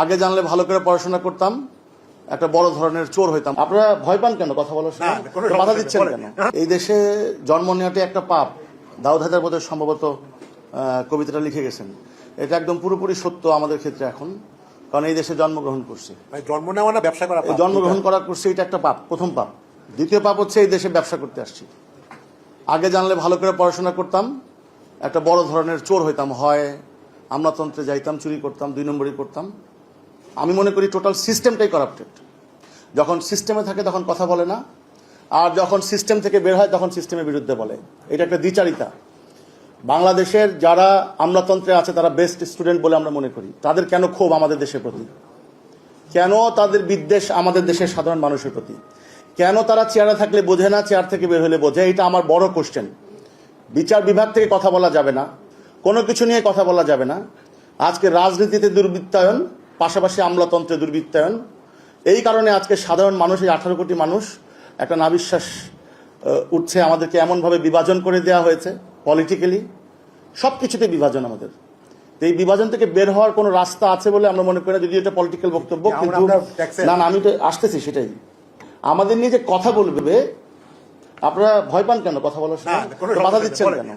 আগে জানলে ভালো করে পড়াশোনা করতাম, একটা বড় ধরনের চোর হইতাম। আপনারা ভয় পান কেন কথা বলার সময়? বাধা দিচ্ছেন কেন? এই দেশে জন্ম নেওয়াটাই একটা পাপ। দাউদ হায়দার বোধহয় সম্ভবত কবিতাটা লিখে গেছেন। এটা একদম পুরোপুরি সত্য আমাদের ক্ষেত্রে এখন, কারণ এই দেশে জন্মগ্রহণ করছে। জন্ম নেওয়া না ব্যবসা করা? জন্মগ্রহণ করা করছে, এটা একটা পাপ, প্রথম পাপ। দ্বিতীয় পাপ হচ্ছে এই দেশে ব্যবসা করতে আসছি। আগে জানলে ভালো করে পড়াশোনা করতাম, একটা বড় ধরনের চোর হইতাম, হয় আমলাতন্ত্রে যাইতাম, চুরি করতাম, 2 নম্বরই করতাম। আমি মনে করি টোটাল সিস্টেমটাই করাপ্টেড। যখন সিস্টেমে থাকে তখন কথা বলে না, আর যখন সিস্টেম থেকে বের হয় তখন সিস্টেমের বিরুদ্ধে বলে। এটা একটা দ্বিচারিতা। বাংলাদেশের যারা আমলাতন্ত্রে আছে তারা বেস্ট স্টুডেন্ট বলে আমরা মনে করি। তাদের কেন ক্ষোভ আমাদের দেশের প্রতি? কেন তাদের বিদ্বেষ আমাদের দেশের সাধারণ মানুষের প্রতি? কেন তারা চেয়ারে থাকলে বোঝে না, চেয়ার থেকে বের হলে বোঝে? এটা আমার বড় কোশ্চেন। বিচার বিভাগ থেকে কথা বলা যাবে না, কোনো কিছু নিয়ে কথা বলা যাবে না। আজকে রাজনীতিতে দুর্বৃত্তায়ন, পাশাপাশি আমলাতন্ত্রে দুর্বৃত্তায়ন। এই কারণে আজকে সাধারণ মানুষ, এই 18 কোটি মানুষ একটা নাবিশ্বাস উঠছে। আমাদেরকে এমনভাবে বিভাজন করে দেওয়া হয়েছে, পলিটিক্যালি সব কিছুতে বিভাজন আমাদের। এই বিভাজন থেকে বের হওয়ার কোনো রাস্তা আছে বলে আমরা মনে করি না, যদি এটা পলিটিক্যাল বক্তব্য। কিন্তু না, আমি তো আসতেছি সেটাই। আমাদের নিয়ে যে কথা বলবে, আপনারা ভয় পান কেন কথা বলার সময়? বাধা দিচ্ছেন কেন?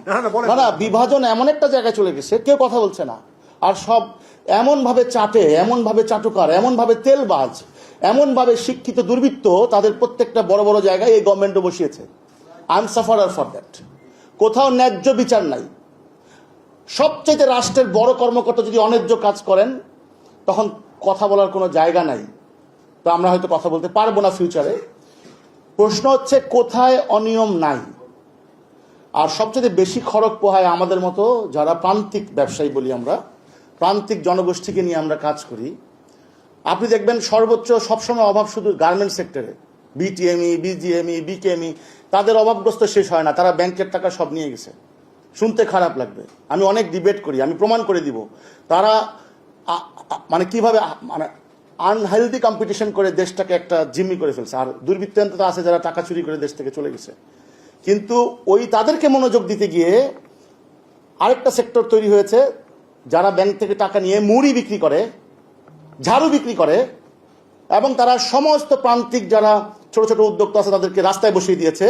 না, বিভাজন এমন একটা জায়গায় চলে গেছে, কেউ কথা বলছে না। আর সব এমনভাবে চাটে, এমনভাবে চাটুকার, এমনভাবে তেলবাজ, এমনভাবে শিক্ষিত দুর্বৃত্ত, তাদের প্রত্যেকটা বড় বড় জায়গায় এই গভর্নমেন্টও বসিয়েছে। I am sufferer for that. কোথাও ন্যায্য বিচার নাই। সবচেয়ে রাষ্ট্রের বড় কর্মকর্তা যদি অন্যায্য কাজ করেন, তখন কথা বলার কোনো জায়গা নাই। তো আমরা হয়তো কথা বলতে পারবো না ফিউচারে। প্রশ্ন হচ্ছে কোথায় অনিয়ম নাই। আর সবচেয়ে বেশি খড়গ পোহায় আমাদের মতো যারা প্রান্তিক ব্যবসায়ী বলি আমরা, প্রান্তিক জনগোষ্ঠীকে নিয়ে আমরা কাজ করি। আপনি দেখবেন সর্বোচ্চ সবসময় অভাব শুধু গার্মেন্টস সেক্টরে। বিটিএমই, বিজিএমই, বিকেএমই, তাদের অভাবগ্রস্ত শেষ হয় না। তারা ব্যাংকের টাকা সব নিয়ে গেছে। শুনতে খারাপ লাগবে, আমি অনেক ডিবেট করি, আমি প্রমাণ করে দিব। তারা মানে কিভাবে মানে আনহেলদি কম্পিটিশন করে দেশটাকে একটা জিম্মি করে ফেলছে। আর দুর্বৃত্তায়ন তো আছে যারা টাকা চুরি করে দেশ থেকে চলে গেছে। কিন্তু ওই তাদেরকে মনোযোগ দিতে গিয়ে আরেকটা সেক্টর তৈরি হয়েছে, যারা ব্যাংক থেকে টাকা নিয়ে মুড়ি বিক্রি করে, ঝাড়ু বিক্রি করে, এবং তারা সমস্ত প্রান্তিক যারা ছোট ছোট উদ্যোক্তা আছে তাদেরকে রাস্তায় বসিয়ে দিয়েছে।